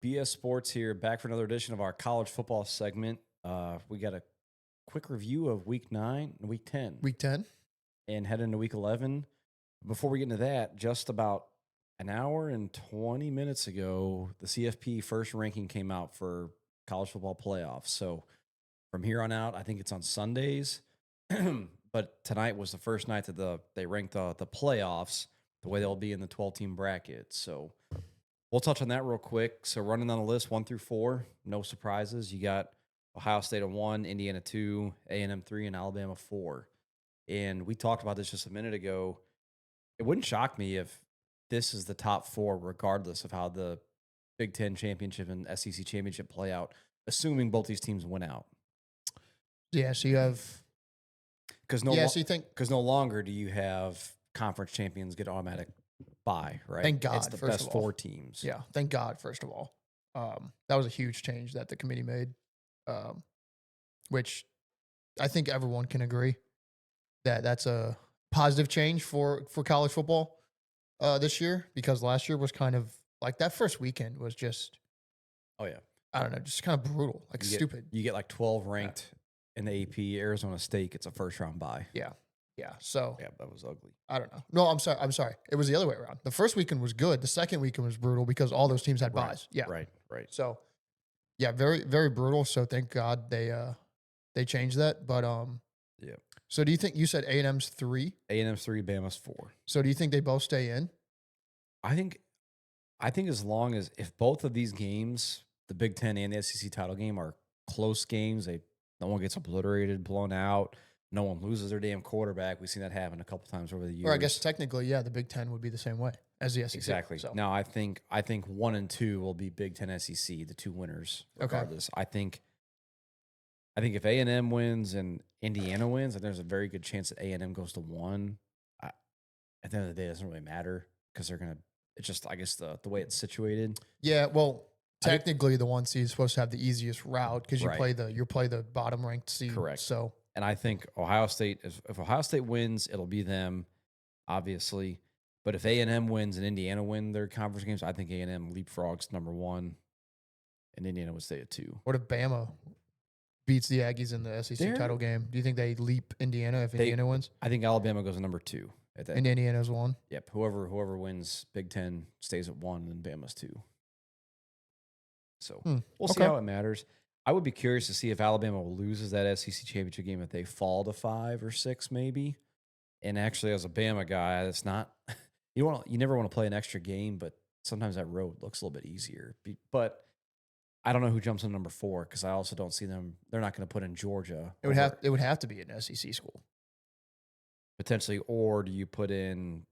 BS Sports here, back for another edition of our college football segment. We got a quick review of Week 9 and Week 10, Week 10. and head into Week 11. Before we get into that, just about an hour and 20 minutes ago, the CFP first ranking came out for college football playoffs. So from here on out, I think it's on Sundays. But tonight was the first night that they ranked the playoffs, the way they'll be in the 12-team bracket. So we'll touch on that real quick. So running down the list 1 through 4, no surprises. You got Ohio State at 1, Indiana 2, A&M 3, and Alabama 4. And we talked about this just a minute ago. It wouldn't shock me if this is the top 4, regardless of how the Big Ten championship and SEC championship play out, assuming both these teams win out. Yeah, so you have. Because no longer do you have conference champions get automatic bye, right? Thank God. It's the first best of all. 4 teams. Yeah, thank God, first of all. That was a huge change that the committee made, which I think everyone can agree that that's a positive change for college football this year, because last year was kind of like that first weekend was just, Oh, yeah. I don't know, just kind of brutal, like stupid. You get like 12 ranked in the AP. Arizona State gets a first-round bye. Yeah. So Yeah, that was ugly. I don't know. No, I'm sorry. It was the other way around. The first weekend was good. The second weekend was brutal because all those teams had buys. Yeah. Right. So, yeah, very, very brutal. So thank God they changed that. But Yeah. So do you think you said A&M's 3? A&M's 3, Bama's 4. So do you think they both stay in? I think as long as if both of these games, the Big Ten and the SEC title game, are close games, no one gets obliterated, blown out, no one loses their damn quarterback. We've seen that happen a couple times over the years. Or I guess technically, yeah, the Big Ten would be the same way as the SEC. Exactly. So. Now I think 1 and 2 will be Big Ten SEC, the 2 winners regardless. Okay. I think if A&M wins and Indiana wins, then there's a very good chance that A&M goes to 1. At the end of the day, it doesn't really matter because they're gonna. It's just, I guess, the way it's situated. Yeah, well, technically the 1 seed is supposed to have the easiest route because you play the bottom ranked seed. Correct. So, and I think Ohio State, if Ohio State wins, it'll be them, obviously. But if A&M wins and Indiana win their conference games, I think A&M leapfrogs number 1, and Indiana would stay at 2. What if Bama beats the Aggies in the SEC title game? Do you think they leap Indiana if Indiana wins? I think Alabama goes to number 2. And Indiana's 1? Yep. Whoever wins Big Ten stays at 1, and Bama's 2. So we'll see how it matters. I would be curious to see if Alabama loses that SEC championship game, if they fall to 5 or 6 maybe. And actually, as a Bama guy, it's not you never want to play an extra game, but sometimes that road looks a little bit easier. But I don't know who jumps in number 4 because I also don't see them. They're not going to put in Georgia. It would have to be an SEC school. Potentially, or do you put in,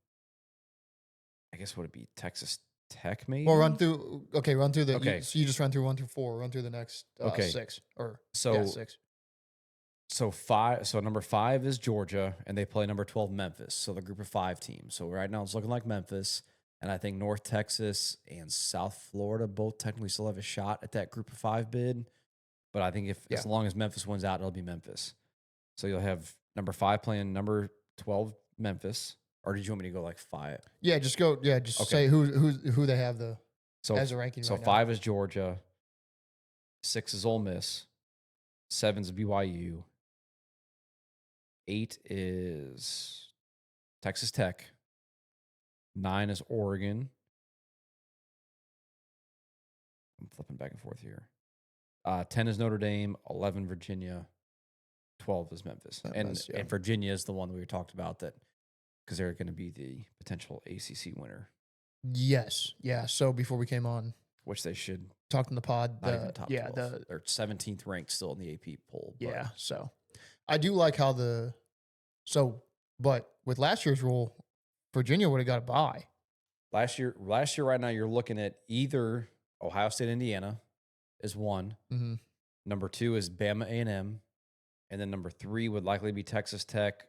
I guess, would it be Texas Tech maybe? Well, run through the, okay. So you just run through 1 through 4, run through the next 6 or 6. So number 5 is Georgia, and they play number 12 Memphis. So the group of 5 teams. So right now it's looking like Memphis, and I think North Texas and South Florida both technically still have a shot at that group of 5 bid. But I think as long as Memphis wins out, it'll be Memphis. So you'll have number 5 playing number 12 Memphis, or did you want me to go like 5? Yeah, just go. Yeah, just say who they have as a ranking. So right 5 now. is Georgia, 6 is Ole Miss, 7 is BYU, 8 is Texas Tech, 9 is Oregon. I'm flipping back and forth here. 10 is Notre Dame, 11 Virginia, 12 is Memphis. And Virginia is the one that we talked about that because they're going to be the potential ACC winner. Yes. Yeah. So before we came on, which they should talk in the pod. They're 17th ranked still in the AP poll. But. Yeah. So I do like how but with last year's rule, Virginia would have got a bye. Last year, right now, you're looking at either Ohio State, Indiana is 1. Mm-hmm. Number 2 is Bama A&M. And then number 3 would likely be Texas Tech.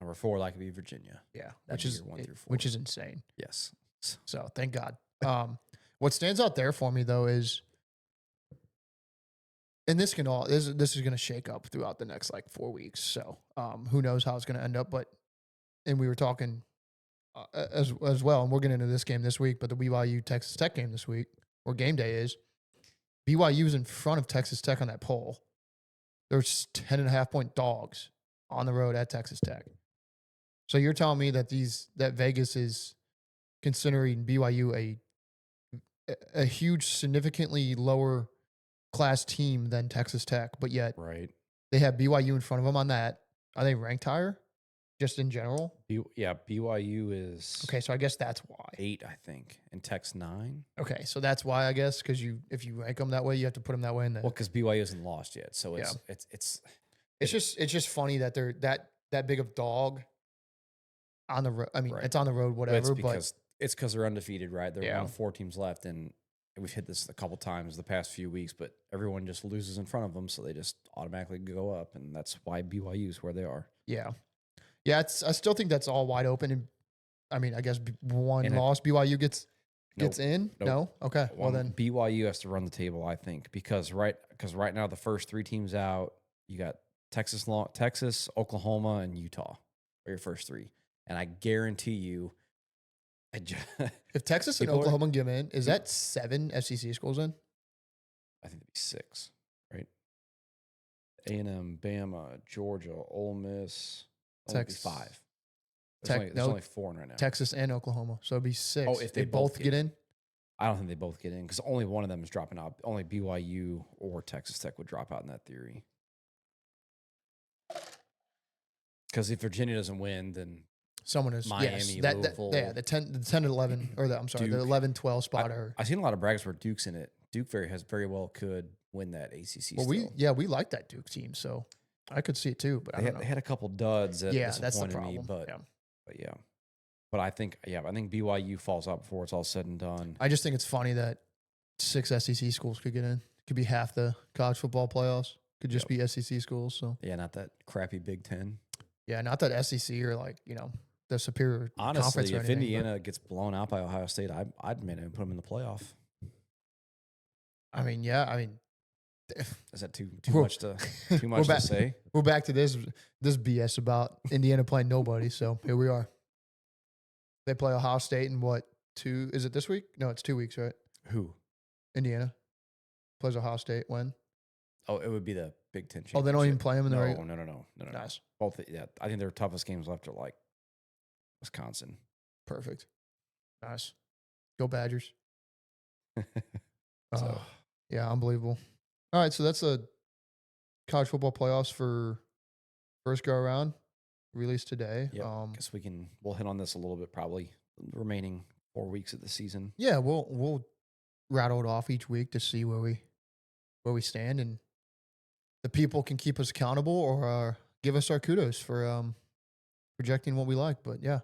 Number 4 would likely be Virginia. Yeah. Which is 1 through 4. Which is insane. Yes. So thank God. What stands out there for me though is, and this is going to shake up throughout the next like 4 weeks. So who knows how it's going to end up, and we were talking as well, and we'll get into this game this week, but the BYU Texas Tech game this week, or game day is, BYU's in front of Texas Tech on that poll. There's 10.5-point dogs on the road at Texas Tech. So you're telling me that that Vegas is considering BYU a huge, significantly lower class team than Texas Tech, but yet Right. they have BYU in front of them on that. Are they ranked higher, just in general? Yeah, BYU is Okay, so I guess that's why. 8, I think, and Tech's 9. Okay, so that's why, I guess, because if you rank them that way, you have to put them that way in the. Well, because BYU hasn't lost yet, so Yeah. it's It's just funny that they're that big of dog on the road. I mean, Right. it's on the road, But it's whatever. because they're undefeated, right? They're Yeah. one of 4 teams left, and we've hit this a couple times the past few weeks, but everyone just loses in front of them, so they just automatically go up, and that's why BYU is where they are. Yeah, I still think that's all wide open. And I mean, I guess one And loss BYU gets Nope. in. Nope. No, okay. Well then, BYU has to run the table, I think, because right now the first 3 teams out, you got Texas, Oklahoma, and Utah are your first 3, and I guarantee you, if Texas and People are- Oklahoma get in, is that 7 SEC schools in? I think it'd be 6, right? A&M, Bama, Georgia, Ole Miss, Texas. 5. Tech- There's no, only 4 right now. Texas and Oklahoma, so it'd be 6. Oh, if they both both get in, I don't think they both get in because only one of them is dropping out. Only BYU or Texas Tech would drop out in that theory. Because if Virginia doesn't win, then someone is Miami, yes, Louisville, the 10 to 11 or the I'm sorry, the Duke. 11-12 spot. I've seen a lot of brackets where Duke's in it. Duke very well could win that ACC. Well, still. we like that Duke team, so I could see it too. But I don't know. They had a couple duds that Yeah, that's the disappointed me, problem. but yeah. But I think BYU falls out before it's all said and done. I just think it's funny that 6 SEC schools could get in. Could be half the college football playoffs. Could just be SEC schools. So Yeah, not that crappy Big Ten. yeah, not that SEC or the superior conference. Honestly, Or if anything, Indiana gets blown out by Ohio State, I'd maybe put them in the playoff. I mean, Is that too We're- much to say? we're back to this BS about Indiana playing nobody. So here we are. They play Ohio State in what 2? Is it this week? No, it's 2 weeks, right? Who? Indiana plays Ohio State when? Oh, it would be the Big Ten championship. Oh, they don't even play them in the No, regular. no. Nice, Both, yeah. I think their toughest games left are like Wisconsin. perfect, nice. Go Badgers. So- Oh, yeah, unbelievable. All right, so that's the college football playoffs for first go around released today. Yeah, guess we'll hit on this a little bit probably the remaining 4 weeks of the season. Yeah, we'll rattle it off each week to see where we stand, and the people can keep us accountable or give us our kudos for projecting what we like. But yeah,